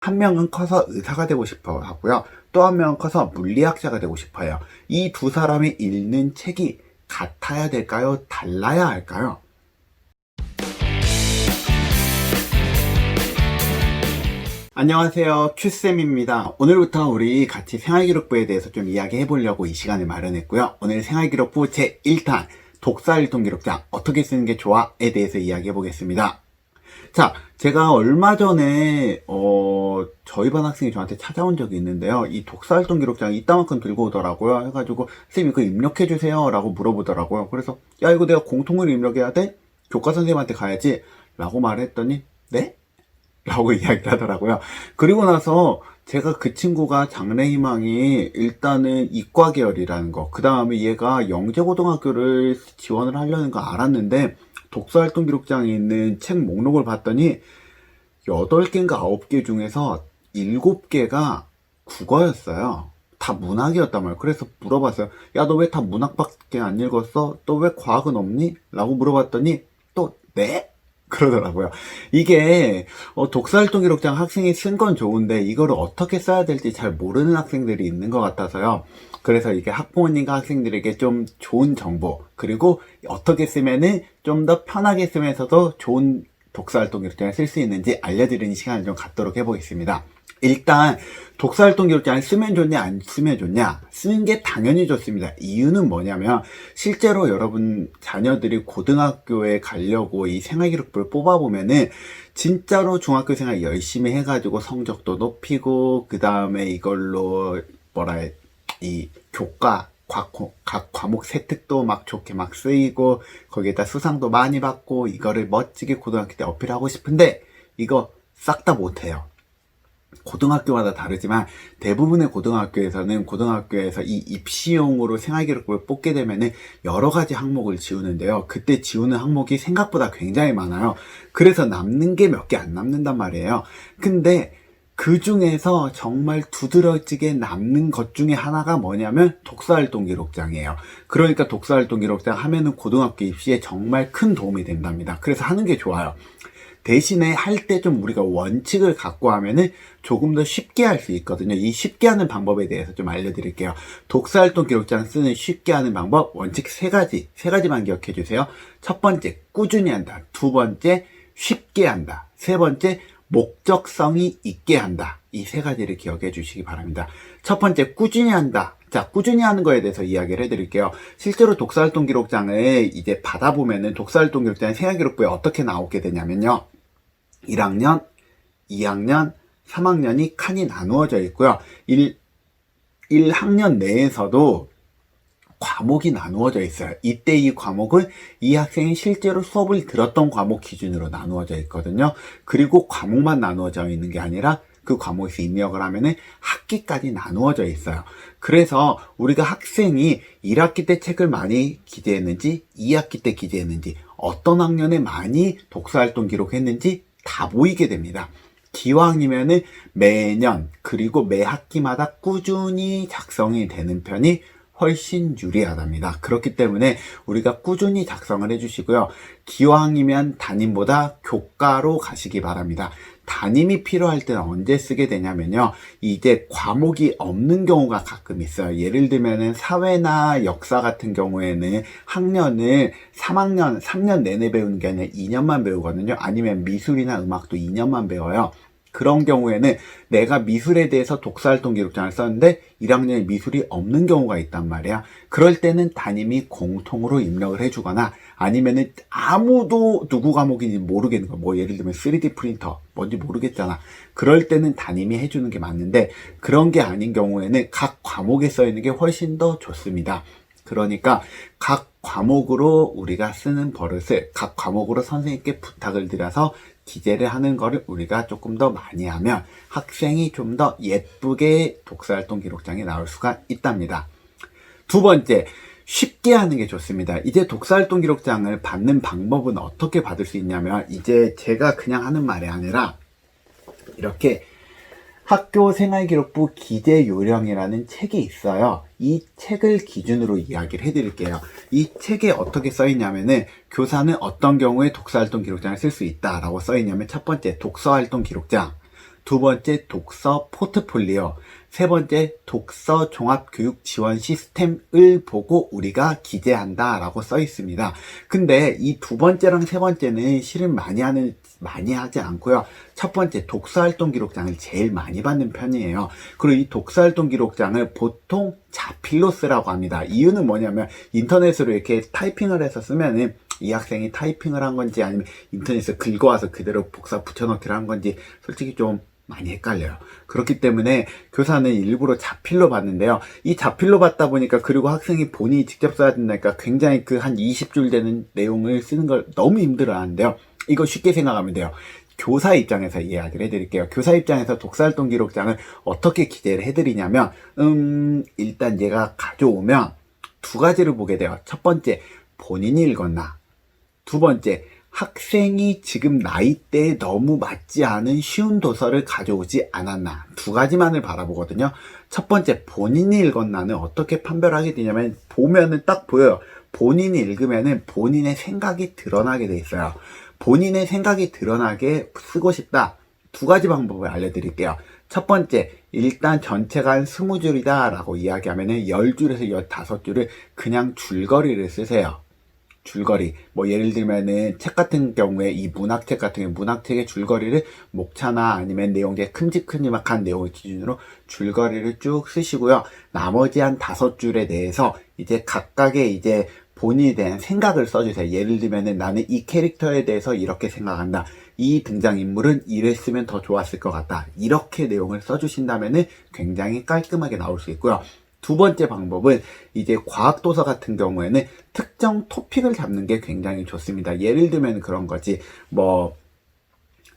한 명은 커서 의사가 되고 싶어 하고요. 또 한 명은 커서 물리학자가 되고 싶어 해요. 이 두 사람이 읽는 책이 같아야 될까요? 달라야 할까요? 안녕하세요. 큐쌤입니다. 오늘부터 우리 같이 생활기록부에 대해서 좀 이야기해 보려고 이 시간을 마련했고요. 오늘 생활기록부 제1탄 독서활동기록장 어떻게 쓰는 게 좋아?에 대해서 이야기해 보겠습니다. 자, 제가 얼마 전에 저희 반 학생이 저한테 찾아온 적이 있는데요. 이 독서활동 기록장 이따만큼 들고 오더라고요. 해가지고 선생님 이거 입력해 주세요 라고 물어보더라고요. 그래서 야, 이거 내가 공통으로 입력해야 돼? 교과 선생님한테 가야지 라고 말했더니 네? 라고 이야기를 하더라고요. 그리고 나서 제가 그 친구가 장래희망이 일단은 이과 계열이라는 거, 그 다음에 얘가 영재고등학교를 지원을 하려는 거 알았는데 독서활동 기록장에 있는 책 목록을 봤더니 8개인가 9개 중에서 7개가 국어였어요. 다 문학이었단 말이에요. 그래서 물어봤어요. 야, 너 왜 다 문학밖에 안 읽었어? 또 왜 과학은 없니? 라고 물어봤더니 또 네? 그러더라고요. 이게 독서활동 기록장 학생이 쓴 건 좋은데 이거를 어떻게 써야 될지 잘 모르는 학생들이 있는 것 같아서요. 그래서 이게 학부모님과 학생들에게 좀 좋은 정보, 그리고 어떻게 쓰면은 좀 더 편하게 쓰면서도 좋은 독서활동 기록장을 쓸 수 있는지 알려드리는 시간을 좀 갖도록 해보겠습니다. 일단 독서활동 기록장을 쓰면 좋냐 안 쓰면 좋냐, 쓰는 게 당연히 좋습니다. 이유는 뭐냐면 실제로 여러분 자녀들이 고등학교에 가려고 이 생활기록부를 뽑아보면은 진짜로 중학교 생활 열심히 해가지고 성적도 높이고 그 다음에 이걸로 이 교과 각 과목 세특도 막 좋게 막 쓰이고 거기에다 수상도 많이 받고 이거를 멋지게 고등학교 때 어필하고 싶은데 이거 싹 다 못해요. 고등학교마다 다르지만 대부분의 고등학교에서는 고등학교에서 이 입시용으로 생활기록부를 뽑게 되면은 여러 가지 항목을 지우는데요. 그때 지우는 항목이 생각보다 굉장히 많아요. 그래서 남는 게 몇 개 안 남는단 말이에요. 근데 그 중에서 정말 두드러지게 남는 것 중에 하나가 뭐냐면 독서활동 기록장이에요. 그러니까 독서활동 기록장 하면은 고등학교 입시에 정말 큰 도움이 된답니다. 그래서 하는 게 좋아요. 대신에 할 때 좀 우리가 원칙을 갖고 하면은 조금 더 쉽게 할 수 있거든요. 이 쉽게 하는 방법에 대해서 좀 알려드릴게요. 독서활동 기록장 쓰는 쉽게 하는 방법, 원칙 세 가지만 기억해 주세요. 첫 번째, 꾸준히 한다. 두 번째, 쉽게 한다. 세 번째, 목적성이 있게 한다. 이 세 가지를 기억해 주시기 바랍니다. 첫 번째, 꾸준히 한다. 자, 꾸준히 하는 거에 대해서 이야기를 해드릴게요. 실제로 독서활동 기록장을 이제 받아보면은 독서활동 기록장 생활기록부에 어떻게 나오게 되냐면요. 1학년, 2학년, 3학년이 칸이 나누어져 있고요. 1학년 내에서도 과목이 나누어져 있어요. 이때 이 과목은 이 학생이 실제로 수업을 들었던 과목 기준으로 나누어져 있거든요. 그리고 과목만 나누어져 있는 게 아니라 그 과목에서 입력을 하면은 학기까지 나누어져 있어요. 그래서 우리가 학생이 1학기 때 책을 많이 기재했는지 2학기 때 기재했는지 어떤 학년에 많이 독서활동 기록했는지 다 보이게 됩니다. 기왕이면은 매년 그리고 매 학기마다 꾸준히 작성이 되는 편이 훨씬 유리하답니다. 그렇기 때문에 우리가 꾸준히 작성을 해주시고요. 기왕이면 담임보다 교과로 가시기 바랍니다. 담임이 필요할 때는 언제 쓰게 되냐면요. 이제 과목이 없는 경우가 가끔 있어요. 예를 들면은 사회나 역사 같은 경우에는 학년을 3년 내내 배우는 게 아니라 2년만 배우거든요. 아니면 미술이나 음악도 2년만 배워요. 그런 경우에는 내가 미술에 대해서 독서활동 기록장을 썼는데 1학년에 미술이 없는 경우가 있단 말이야. 그럴 때는 담임이 공통으로 입력을 해주거나 아니면은 아무도 누구 과목인지 모르겠는 거. 뭐 예를 들면 3D 프린터 뭔지 모르겠잖아. 그럴 때는 담임이 해주는 게 맞는데 그런 게 아닌 경우에는 각 과목에 써 있는 게 훨씬 더 좋습니다. 그러니까 각 과목으로 우리가 쓰는 버릇을 각 과목으로 선생님께 부탁을 드려서 기재를 하는 거를 우리가 조금 더 많이 하면 학생이 좀 더 예쁘게 독서활동 기록장에 나올 수가 있답니다. 두 번째, 쉽게 하는 게 좋습니다. 이제 독서활동 기록장을 받는 방법은 어떻게 받을 수 있냐면 이제 제가 그냥 하는 말이 아니라 이렇게 학교 생활기록부 기재 요령이라는 책이 있어요. 이 책을 기준으로 이야기를 해드릴게요. 이 책에 어떻게 써있냐면은 교사는 어떤 경우에 독서활동 기록장을 쓸 수 있다라고 써있냐면 첫 번째 독서활동 기록장, 두 번째 독서 포트폴리오, 세 번째 독서 종합교육 지원 시스템을 보고 우리가 기재한다 라고 써 있습니다. 근데 이 두 번째랑 세 번째는 실은 많이 하지 않고요. 첫 번째 독서활동 기록장을 제일 많이 받는 편이에요. 그리고 이 독서활동 기록장을 보통 자필로 쓰라고 합니다. 이유는 뭐냐면 인터넷으로 이렇게 타이핑을 해서 쓰면은 이 학생이 타이핑을 한 건지 아니면 인터넷에서 긁어와서 그대로 복사 붙여넣기를 한 건지 솔직히 좀 많이 헷갈려요. 그렇기 때문에 교사는 일부러 자필로 받는데요. 이 자필로 받다 보니까 그리고 학생이 본인이 직접 써야 된다니까 굉장히 그 한 20줄 되는 내용을 쓰는 걸 너무 힘들어 하는데요. 이거 쉽게 생각하면 돼요. 교사 입장에서 이야기를 해드릴게요. 교사 입장에서 독서활동 기록장을 어떻게 기재를 해드리냐면 일단 얘가 가져오면 두 가지를 보게 돼요. 첫 번째, 본인이 읽었나. 두 번째, 학생이 지금 나이대에 너무 맞지 않은 쉬운 도서를 가져오지 않았나. 두 가지만을 바라보거든요. 첫 번째, 본인이 읽었나는 어떻게 판별하게 되냐면 보면은 딱 보여요. 본인이 읽으면은 본인의 생각이 드러나게 돼 있어요. 본인의 생각이 드러나게 쓰고 싶다. 두 가지 방법을 알려드릴게요. 첫 번째, 일단 전체가 한 20줄이다 라고 이야기하면은 10줄에서 15줄을 그냥 줄거리를 쓰세요. 줄거리. 뭐 예를 들면은 책 같은 경우에 이 문학책 같은 경우에 문학책의 줄거리를 목차나 아니면 내용의 큼직큼직한 내용을 기준으로 줄거리를 쭉 쓰시고요. 나머지 한 5줄에 대해서 이제 각각의 이제 본인에 대한 생각을 써주세요. 예를 들면은 나는 이 캐릭터에 대해서 이렇게 생각한다. 이 등장인물은 이랬으면 더 좋았을 것 같다. 이렇게 내용을 써주신다면은 굉장히 깔끔하게 나올 수 있고요. 두 번째 방법은 이제 과학도서 같은 경우에는 특정 토픽을 잡는 게 굉장히 좋습니다. 예를 들면 그런 거지. 뭐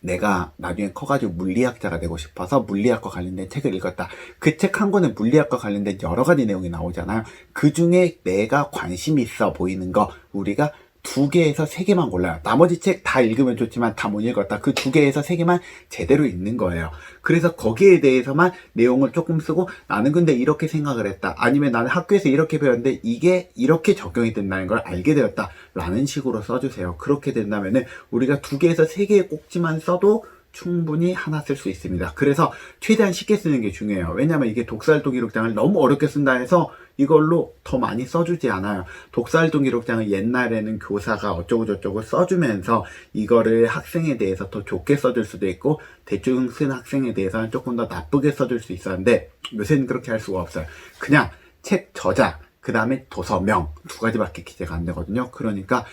내가 나중에 커가지고 물리학자가 되고 싶어서 물리학과 관련된 책을 읽었다. 그 책 한 권에 물리학과 관련된 여러 가지 내용이 나오잖아요. 그 중에 내가 관심 있어 보이는 거 우리가 2개에서 3개만 골라요. 나머지 책 다 읽으면 좋지만 다 못 읽었다. 그 2개에서 3개만 제대로 읽는 거예요. 그래서 거기에 대해서만 내용을 조금 쓰고 나는 근데 이렇게 생각을 했다. 아니면 나는 학교에서 이렇게 배웠는데 이게 이렇게 적용이 된다는 걸 알게 되었다. 라는 식으로 써주세요. 그렇게 된다면은 우리가 2개에서 3개의 꼭지만 써도 충분히 하나 쓸 수 있습니다. 그래서 최대한 쉽게 쓰는 게 중요해요. 왜냐면 이게 독서활동 기록장을 너무 어렵게 쓴다 해서 이걸로 더 많이 써주지 않아요. 독서활동 기록장을 옛날에는 교사가 어쩌고 저쩌고 써주면서 이거를 학생에 대해서 더 좋게 써줄 수도 있고 대충 쓴 학생에 대해서는 조금 더 나쁘게 써줄 수 있었는데 요새는 그렇게 할 수가 없어요. 그냥 책 저자 그 다음에 도서명 2가지밖에 기재가 안 되거든요. 그러니까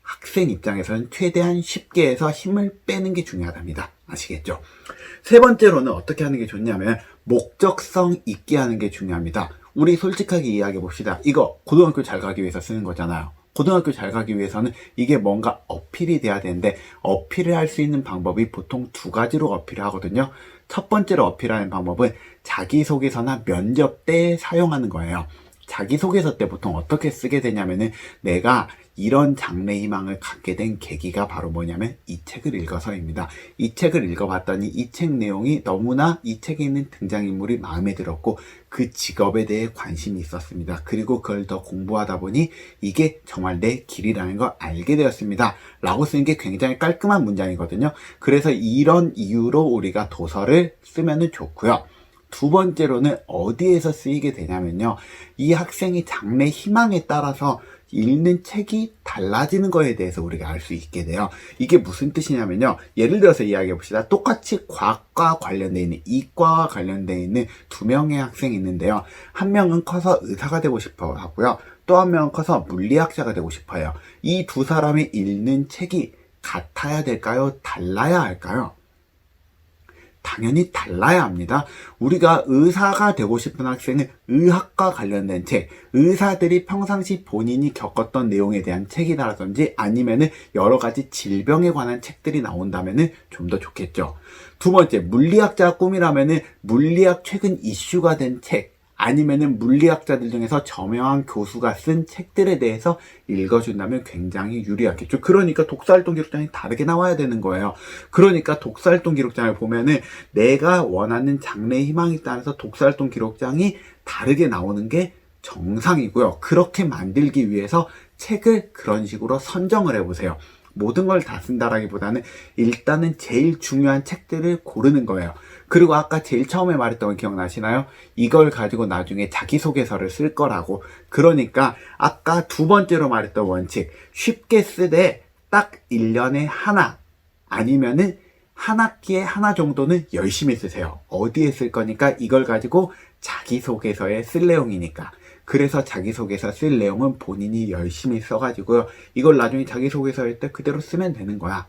학생 입장에서는 최대한 쉽게 해서 힘을 빼는 게 중요하답니다. 아시겠죠? 세 번째로는 어떻게 하는 게 좋냐면 목적성 있게 하는 게 중요합니다. 우리 솔직하게 이야기해 봅시다. 이거 고등학교 잘 가기 위해서 쓰는 거잖아요. 고등학교 잘 가기 위해서는 이게 뭔가 어필이 돼야 되는데 어필을 할 수 있는 방법이 보통 2가지로 어필을 하거든요. 첫 번째로 어필하는 방법은 자기소개서나 면접 때 사용하는 거예요. 자기소개서 때 보통 어떻게 쓰게 되냐면은 내가 이런 장래 희망을 갖게 된 계기가 바로 뭐냐면 이 책을 읽어서입니다. 이 책을 읽어봤더니 이 책 내용이 너무나 이 책에 있는 등장인물이 마음에 들었고 그 직업에 대해 관심이 있었습니다. 그리고 그걸 더 공부하다 보니 이게 정말 내 길이라는 걸 알게 되었습니다. 라고 쓰는 게 굉장히 깔끔한 문장이거든요. 그래서 이런 이유로 우리가 도서를 쓰면 좋고요. 두 번째로는 어디에서 쓰이게 되냐면요. 이 학생이 장래 희망에 따라서 읽는 책이 달라지는 거에 대해서 우리가 알 수 있게 돼요. 이게 무슨 뜻이냐면요. 예를 들어서 이야기해 봅시다. 똑같이 과학과 관련되어 있는 이과와 관련되어 있는 2명의 학생이 있는데요. 한 명은 커서 의사가 되고 싶어 하고요. 또 한 명은 커서 물리학자가 되고 싶어요. 이 두 사람이 읽는 책이 같아야 될까요? 달라야 할까요? 당연히 달라야 합니다. 우리가 의사가 되고 싶은 학생은 의학과 관련된 책, 의사들이 평상시 본인이 겪었던 내용에 대한 책이라든지 아니면은 여러 가지 질병에 관한 책들이 나온다면은 좀 더 좋겠죠. 두 번째, 물리학자 꿈이라면은 물리학 최근 이슈가 된 책, 아니면은 물리학자들 중에서 저명한 교수가 쓴 책들에 대해서 읽어준다면 굉장히 유리하겠죠. 그러니까 독서활동 기록장이 다르게 나와야 되는 거예요. 그러니까 독서활동 기록장을 보면은 내가 원하는 장래 희망에 따라서 독서활동 기록장이 다르게 나오는 게 정상이고요. 그렇게 만들기 위해서 책을 그런 식으로 선정을 해보세요. 모든 걸 다 쓴다라기보다는 일단은 제일 중요한 책들을 고르는 거예요. 그리고 아까 제일 처음에 말했던 거 기억나시나요? 이걸 가지고 나중에 자기소개서를 쓸 거라고. 그러니까 아까 두 번째로 말했던 원칙, 쉽게 쓰되 딱 1년에 하나 아니면은 한 학기에 하나 정도는 열심히 쓰세요. 어디에 쓸 거니까 이걸 가지고 자기소개서에 쓸 내용이니까. 그래서 자기소개서 쓸 내용은 본인이 열심히 써가지고요. 이걸 나중에 자기소개서일 때 그대로 쓰면 되는 거야.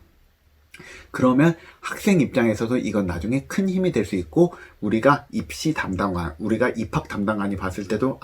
그러면 학생 입장에서도 이건 나중에 큰 힘이 될 수 있고, 우리가 입시 담당관, 우리가 입학 담당관이 봤을 때도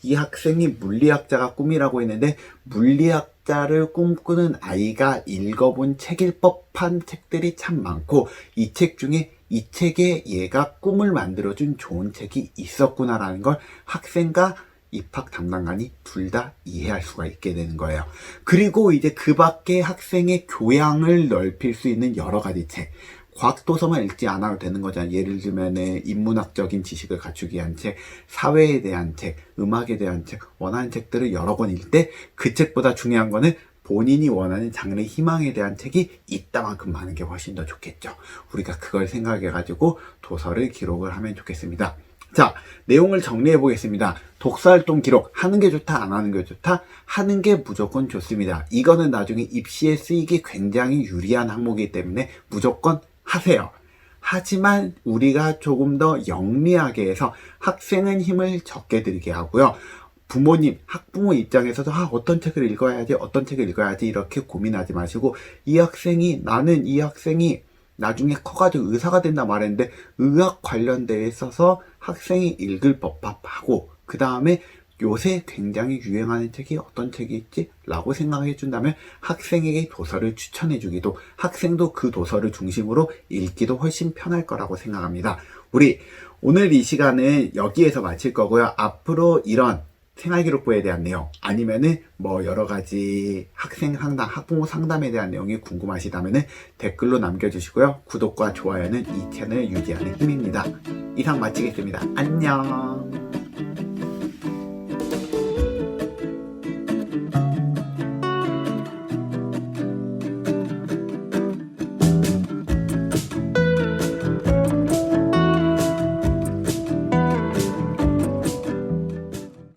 이 학생이 물리학자가 꿈이라고 했는데 물리학자를 꿈꾸는 아이가 읽어본 책일 법한 책들이 참 많고, 이 책 중에 이 책에 얘가 꿈을 만들어준 좋은 책이 있었구나라는 걸 학생과 입학 담당관이 둘 다 이해할 수가 있게 되는 거예요. 그리고 이제 그 밖에 학생의 교양을 넓힐 수 있는 여러 가지 책, 과학도서만 읽지 않아도 되는 거잖아요. 예를 들면은 인문학적인 지식을 갖추기 위한 책, 사회에 대한 책, 음악에 대한 책, 원하는 책들을 여러 권 읽을 때 그 책보다 중요한 거는 본인이 원하는 장래 희망에 대한 책이 이따만큼 많은 게 훨씬 더 좋겠죠. 우리가 그걸 생각해가지고 도서를 기록을 하면 좋겠습니다. 자, 내용을 정리해 보겠습니다. 독서활동 기록, 하는 게 좋다, 안 하는 게 좋다? 하는 게 무조건 좋습니다. 이거는 나중에 입시에 쓰이기 굉장히 유리한 항목이기 때문에 무조건 하세요. 하지만 우리가 조금 더 영리하게 해서 학생은 힘을 적게 들게 하고요. 부모님, 학부모 입장에서도 어떤 책을 읽어야지, 어떤 책을 읽어야지 이렇게 고민하지 마시고, 나는 이 학생이 나중에 커가지고 의사가 된다 말했는데 의학 관련되어 있어서 학생이 읽을 법하고, 그 다음에 요새 굉장히 유행하는 책이 어떤 책이 있지? 라고 생각해 준다면 학생에게 도서를 추천해 주기도, 학생도 그 도서를 중심으로 읽기도 훨씬 편할 거라고 생각합니다. 우리 오늘 이 시간은 여기에서 마칠 거고요. 앞으로 이런 생활기록부에 대한 내용, 아니면은 여러 가지 학생 상담, 학부모 상담에 대한 내용이 궁금하시다면은 댓글로 남겨주시고요. 구독과 좋아요는 이 채널을 유지하는 힘입니다. 이상 마치겠습니다. 안녕.